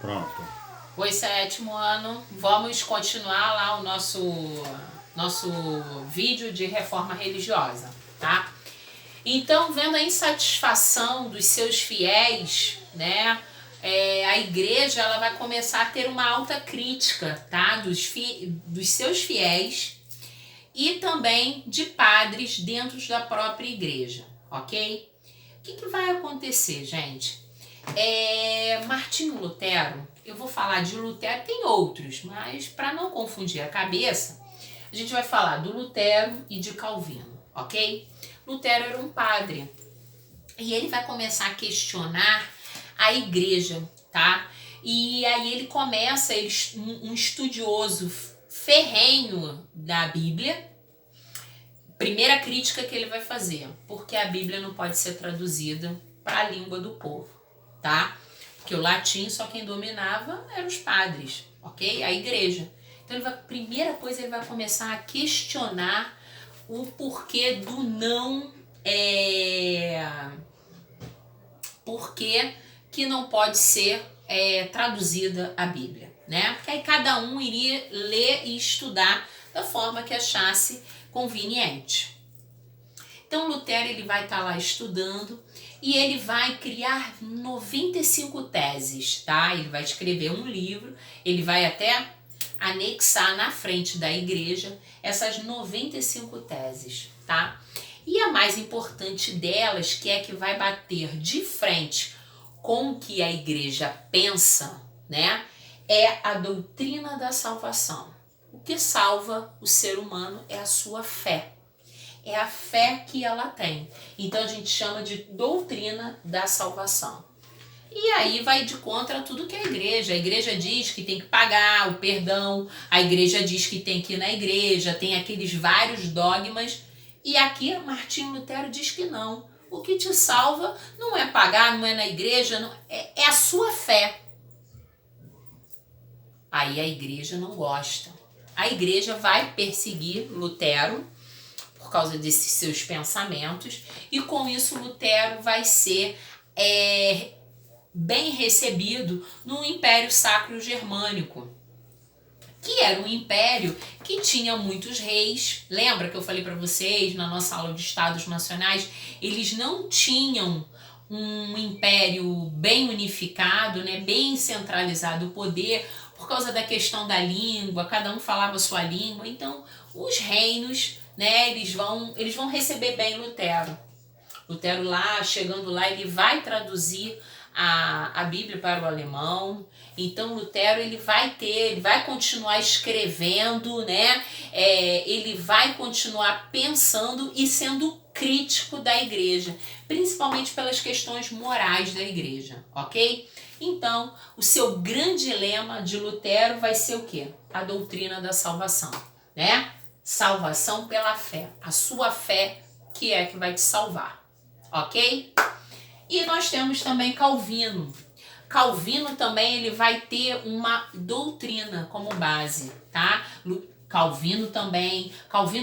Pronto. Oi, sétimo ano. Vamos continuar lá o nosso vídeo de reforma religiosa, tá? Então, vendo a insatisfação dos seus fiéis, né? A igreja ela vai começar a ter uma alta crítica, tá? Dos seus fiéis e também de padres dentro da própria igreja, ok? O que vai acontecer, gente? Martinho Lutero, eu vou falar de Lutero, tem outros, mas para não confundir a cabeça, a gente vai falar do Lutero e de Calvino, ok? Lutero era um padre e ele vai começar a questionar a igreja, tá? E aí ele começa, um estudioso ferrenho da Bíblia. Primeira crítica que ele vai fazer, porque a Bíblia não pode ser traduzida para a língua do povo, tá? Porque o latim só quem dominava eram os padres, ok? A igreja. Então, primeira coisa, ele vai começar a questionar o porquê do não... Porquê que não pode ser traduzida a Bíblia, né? Porque aí cada um iria ler e estudar da forma que achasse conveniente. Então Lutero ele vai estar lá estudando e ele vai criar 95 teses, tá? Ele vai escrever um livro, ele vai até anexar na frente da igreja essas 95 teses, tá? E a mais importante delas, que é que vai bater de frente com o que a igreja pensa, né? É a doutrina da salvação. O que salva o ser humano é a sua fé. É a fé que ela tem. Então a gente chama de doutrina da salvação. E aí vai de contra tudo que a igreja diz que tem que pagar o perdão, a igreja diz que tem que ir na igreja, tem aqueles vários dogmas. E aqui Martinho Lutero diz que não. O que te salva não é pagar, não é na igreja, não, é a sua fé. Aí a igreja não gosta. A igreja vai perseguir Lutero por causa desses seus pensamentos e com isso Lutero vai ser bem recebido no Império Sacro Germânico, que era um império que tinha muitos reis. Lembra que eu falei para vocês na nossa aula de Estados Nacionais? Eles não tinham um império bem unificado, né, bem centralizado o poder, por causa da questão da língua, cada um falava a sua língua. Então, os reinos, né, eles vão receber bem Lutero. Lutero lá, chegando lá, ele vai traduzir a Bíblia para o alemão. Então Lutero ele vai continuar escrevendo, né? Ele vai continuar pensando e sendo crítico da igreja, principalmente pelas questões morais da igreja, ok? Então, o seu grande lema de Lutero vai ser o quê? A doutrina da salvação, né? Salvação pela fé. A sua fé que é que vai te salvar, ok? E nós temos também Calvino. Calvino também ele vai ter uma doutrina como base, tá? Calvino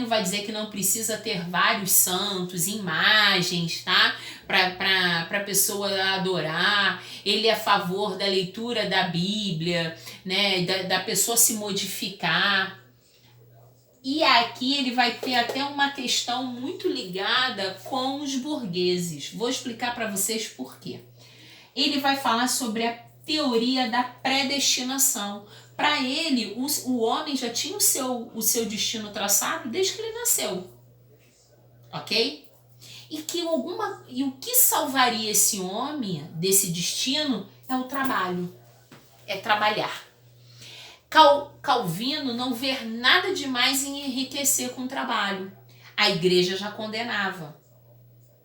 vai dizer que não precisa ter vários santos, imagens, tá? Para a pessoa adorar. Ele é a favor da leitura da Bíblia, né? Da pessoa se modificar. E aqui ele vai ter até uma questão muito ligada com os burgueses. Vou explicar para vocês por quê. Ele vai falar sobre a teoria da predestinação. Para ele, o homem já tinha o seu destino traçado desde que ele nasceu. Ok? E o que salvaria esse homem desse destino é o trabalho. É trabalhar. Calvino não vê nada demais em enriquecer com o trabalho. A igreja já condenava.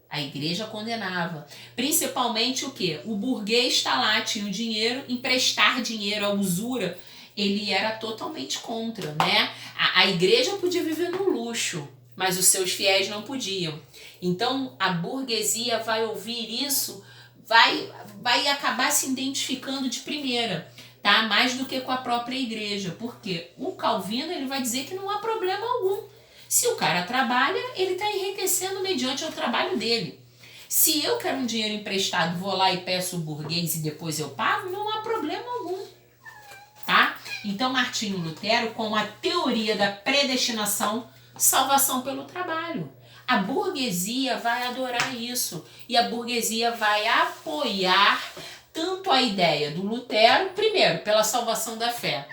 A igreja condenava. Principalmente o quê? O burguês está lá, tinha o dinheiro, emprestar dinheiro à usura, ele era totalmente contra, né? A igreja podia viver no luxo, mas os seus fiéis não podiam. Então a burguesia vai ouvir isso, vai acabar se identificando de primeira, tá? Mais do que com a própria igreja, porque o Calvino ele vai dizer que não há problema algum. Se o cara trabalha, ele está enriquecendo mediante o trabalho dele. Se eu quero um dinheiro emprestado, vou lá e peço o burguês e depois eu pago, não há problema algum. Então, Martinho Lutero, com a teoria da predestinação, salvação pelo trabalho. A burguesia vai adorar isso e a burguesia vai apoiar tanto a ideia do Lutero, primeiro, pela salvação da fé.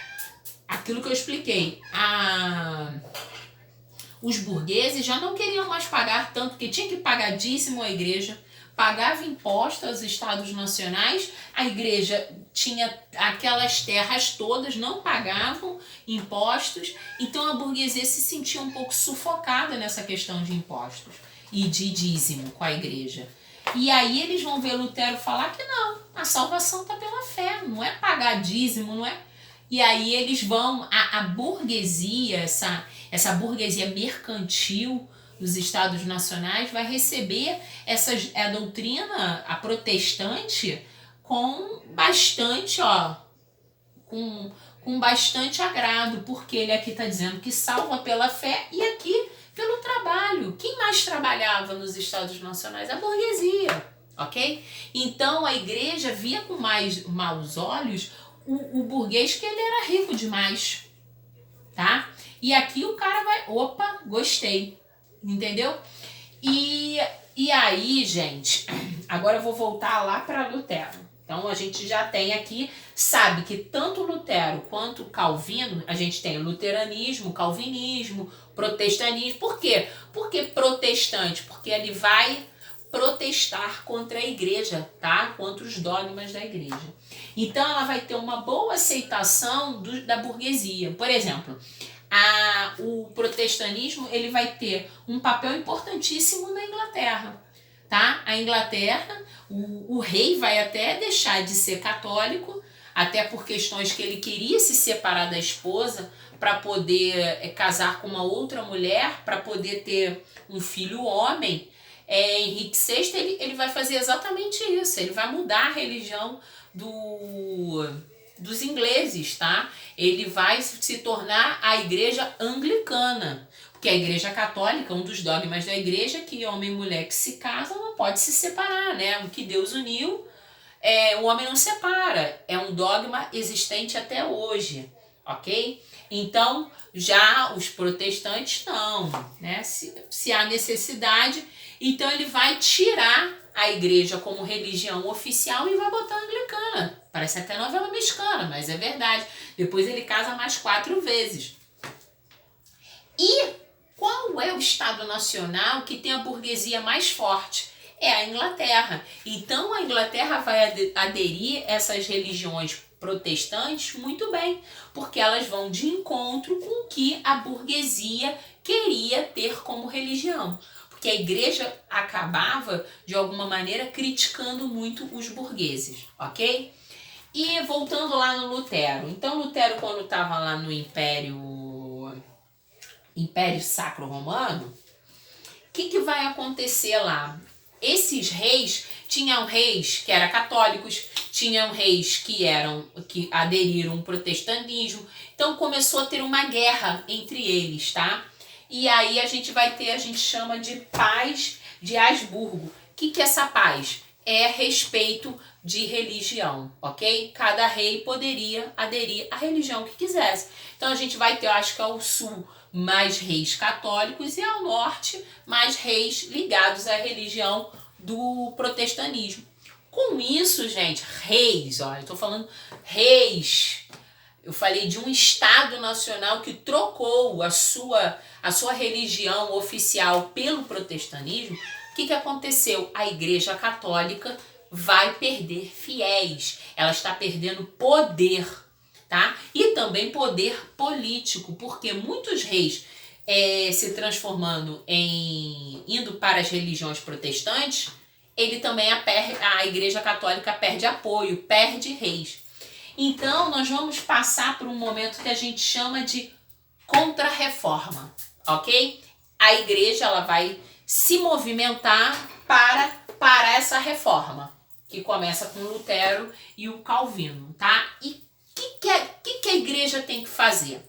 Aquilo que eu expliquei, os burgueses já não queriam mais pagar tanto, que tinha que pagar dízimo à igreja, pagava imposto aos estados nacionais, a igreja tinha aquelas terras todas, não pagavam impostos, então a burguesia se sentia um pouco sufocada nessa questão de impostos e de dízimo com a igreja. E aí eles vão ver Lutero falar que não, a salvação está pela fé, não é pagar dízimo, não é? E aí eles vão, a burguesia, essa burguesia mercantil dos estados nacionais vai receber a doutrina, a protestante, com bastante, com bastante agrado, porque ele aqui está dizendo que salva pela fé e aqui pelo trabalho. Quem mais trabalhava nos estados nacionais? A burguesia, ok? Então a igreja via com mais maus olhos o burguês, que ele era rico demais, tá? E aqui o cara vai, opa, gostei, entendeu? E aí, gente, agora eu vou voltar lá para Lutero. Então a gente já tem aqui, sabe que tanto Lutero quanto Calvino, a gente tem luteranismo, calvinismo, protestanismo. Por quê? Porque protestante, porque ele vai protestar contra a igreja, tá? Contra os dogmas da igreja. Então ela vai ter uma boa aceitação da burguesia. Por exemplo, o protestantismo, ele vai ter um papel importantíssimo na Inglaterra, tá? A Inglaterra, o rei vai até deixar de ser católico, até por questões que ele queria se separar da esposa para poder casar com uma outra mulher, para poder ter um filho homem. Henrique VI, ele vai fazer exatamente isso, ele vai mudar a religião dos ingleses, tá? Ele vai se tornar a igreja anglicana, porque a igreja católica, um dos dogmas da igreja é que homem e mulher que se casam não pode se separar, né? O que Deus uniu, o homem não separa, é um dogma existente até hoje, ok? Então, já os protestantes não, né? Se há necessidade, então ele vai tirar a igreja como religião oficial e vai botar a anglicana. Parece até novela mexicana, mas é verdade. Depois ele casa mais 4 vezes. E qual é o estado nacional que tem a burguesia mais forte? É a Inglaterra. Então a Inglaterra vai aderir a essas religiões protestantes muito bem, porque elas vão de encontro com o que a burguesia queria ter como religião. Porque a igreja acabava, de alguma maneira, criticando muito os burgueses, ok? E voltando lá no Lutero. Então, Lutero, quando estava lá no Império Sacro Romano, o que vai acontecer lá? Esses reis, tinham reis que eram católicos, tinham reis que aderiram ao protestantismo. Então, começou a ter uma guerra entre eles, tá? E aí a gente chama de paz de Habsburgo. O que é essa paz? É respeito de religião, ok? Cada rei poderia aderir à religião que quisesse. Então a gente vai ter, eu acho que ao sul, mais reis católicos e ao norte, mais reis ligados à religião do protestantismo. Com isso, gente, reis, olha, eu tô falando reis. Eu falei de um Estado nacional que trocou a sua religião oficial pelo protestantismo. O que aconteceu? A Igreja Católica vai perder fiéis. Ela está perdendo poder, tá? E também poder político, porque muitos reis se transformando indo para as religiões protestantes, a Igreja Católica perde apoio, perde reis. Então, nós vamos passar por um momento que a gente chama de contra-reforma, ok? A igreja ela vai se movimentar para essa reforma, que começa com Lutero e o Calvino, tá? E o que a igreja tem que fazer?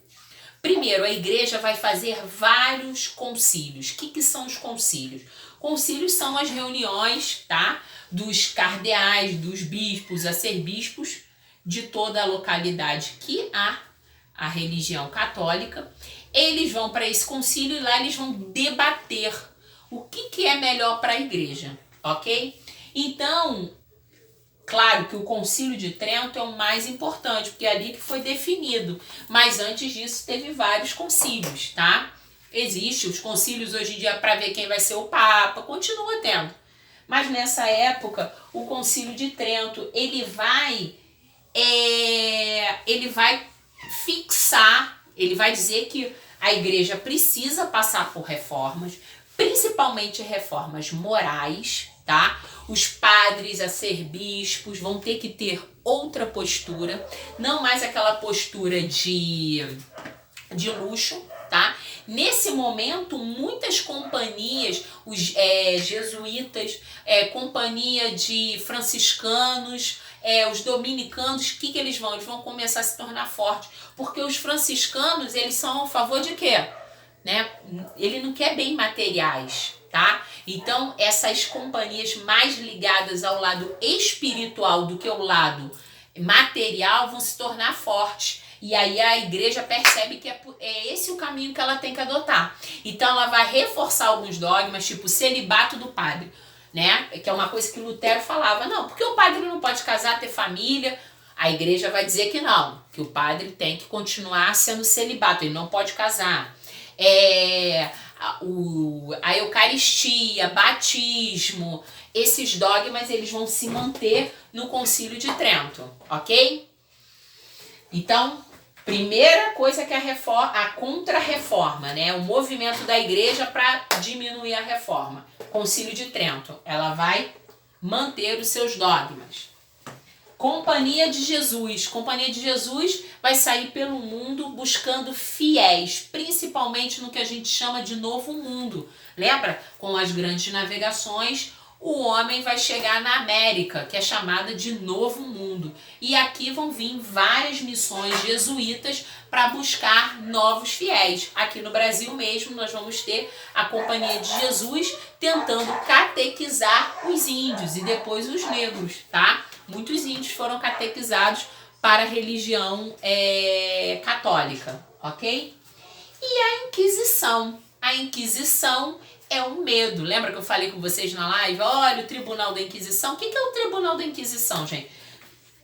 Primeiro, a igreja vai fazer vários concílios. O que são os concílios? Concílios são as reuniões, tá? Dos cardeais, dos bispos, arcebispos, de toda a localidade que há a religião católica. Eles vão para esse concílio e lá eles vão debater o que é melhor para a igreja, ok? Então, claro que o Concílio de Trento é o mais importante, porque é ali que foi definido. Mas antes disso teve vários concílios, tá? Existe os concílios hoje em dia para ver quem vai ser o Papa, continua tendo. Mas nessa época, o Concílio de Trento, ele vai fixar, ele vai dizer que a igreja precisa passar por reformas, principalmente reformas morais, tá? Os padres a ser bispos vão ter que ter outra postura, não mais aquela postura de luxo, tá? Nesse momento, muitas companhias, os jesuítas, companhia de franciscanos, os dominicanos, o que eles vão? Eles vão começar a se tornar fortes, porque os franciscanos, eles são a favor de quê? Né? Ele não quer bem materiais, tá? Então, essas companhias mais ligadas ao lado espiritual do que ao lado material vão se tornar fortes. E aí a igreja percebe que é esse o caminho que ela tem que adotar. Então, ela vai reforçar alguns dogmas, tipo o celibato do padre, né? Que é uma coisa que Lutero falava. Não, porque o padre não pode casar, ter família. A igreja vai dizer que não, que o padre tem que continuar sendo celibato, ele não pode casar. A Eucaristia, batismo, esses dogmas eles vão se manter no Concílio de Trento, ok? Então, primeira coisa que a contra-reforma, né? O movimento da igreja para diminuir a reforma. Concílio de Trento, ela vai manter os seus dogmas. Companhia de Jesus. Companhia de Jesus vai sair pelo mundo buscando fiéis, principalmente no que a gente chama de Novo Mundo. Lembra? Com as grandes navegações, o homem vai chegar na América, que é chamada de Novo Mundo. E aqui vão vir várias missões jesuítas para buscar novos fiéis. Aqui no Brasil mesmo nós vamos ter a Companhia de Jesus tentando catequizar os índios e depois os negros, tá? Muitos índios foram catequizados para a religião católica, ok? E a Inquisição. A Inquisição é o medo. Lembra que eu falei com vocês na live? Olha, o Tribunal da Inquisição. O que é o Tribunal da Inquisição, gente?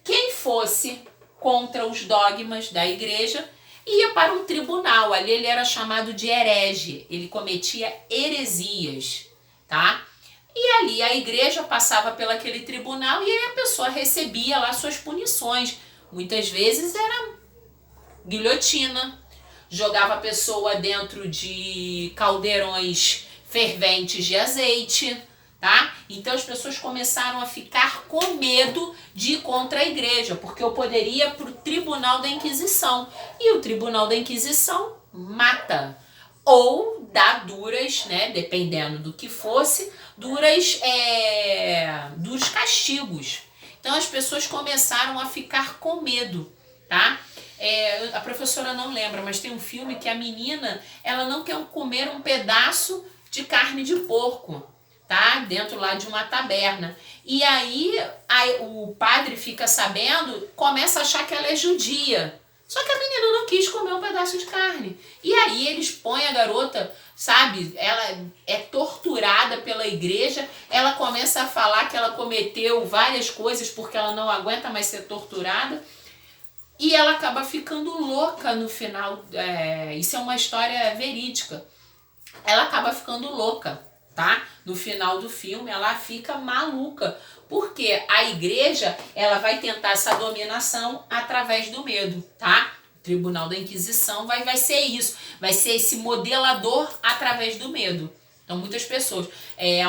Quem fosse contra os dogmas da igreja ia para um tribunal. Ali ele era chamado de herege. Ele cometia heresias, tá? E ali a igreja passava pelo aquele tribunal e aí a pessoa recebia lá suas punições. Muitas vezes era guilhotina, jogava a pessoa dentro de caldeirões ferventes de azeite, tá? Então as pessoas começaram a ficar com medo de ir contra a igreja, porque eu poderia ir para o Tribunal da Inquisição. E o Tribunal da Inquisição mata. Ou dá duras, né, dependendo do que fosse, duros castigos. Então as pessoas começaram a ficar com medo, tá? A professora não lembra, mas tem um filme que a menina, ela não quer comer um pedaço de carne de porco, tá? Dentro lá de uma taberna. E aí o padre fica sabendo, começa a achar que ela é judia. Só que a menina não quis comer um pedaço de carne. E aí eles põem a garota, sabe? Ela é torturada pela igreja. Ela começa a falar que ela cometeu várias coisas porque ela não aguenta mais ser torturada. E ela acaba ficando louca no final. Isso é uma história verídica. Ela acaba ficando louca, tá? No final do filme, ela fica maluca. Porque a igreja, ela vai tentar essa dominação através do medo, tá? O Tribunal da Inquisição vai ser isso. Vai ser esse modelador através do medo. Então, muitas pessoas...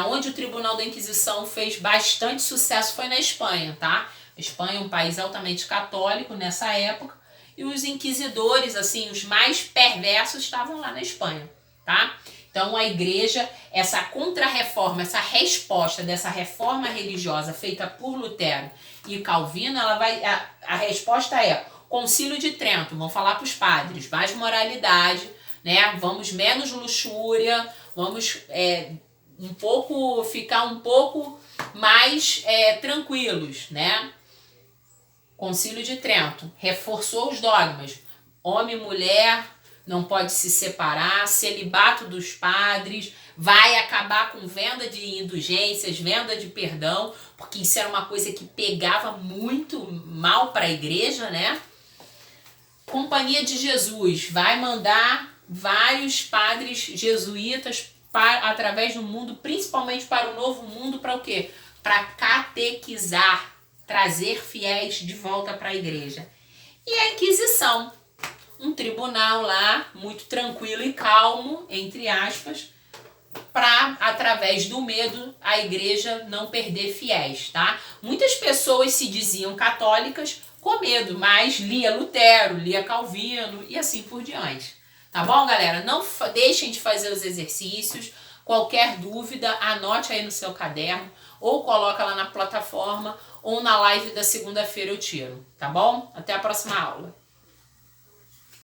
onde o Tribunal da Inquisição fez bastante sucesso foi na Espanha, tá? A Espanha é um país altamente católico nessa época. E os inquisidores, assim, os mais perversos estavam lá na Espanha, tá? Então, a igreja, essa contra-reforma, essa resposta dessa reforma religiosa feita por Lutero e Calvino, a resposta é Concílio de Trento, vão falar para os padres, mais moralidade, né? Vamos menos luxúria, vamos ficar um pouco mais tranquilos, né? Concílio de Trento reforçou os dogmas. homem e mulher não pode se separar, celibato dos padres, vai acabar com venda de indulgências, venda de perdão, porque isso era uma coisa que pegava muito mal para a igreja, né? Companhia de Jesus vai mandar vários padres jesuítas através do mundo, principalmente para o Novo Mundo, para o quê? Para catequizar, trazer fiéis de volta para a igreja. E a Inquisição, um tribunal lá, muito tranquilo e calmo, entre aspas, para, através do medo, a igreja não perder fiéis, tá? Muitas pessoas se diziam católicas com medo, mas lia Lutero, lia Calvino e assim por diante. Tá bom, galera? Não deixem de fazer os exercícios. Qualquer dúvida, anote aí no seu caderno ou coloca lá na plataforma ou na live da segunda-feira eu tiro, tá bom? Até a próxima aula.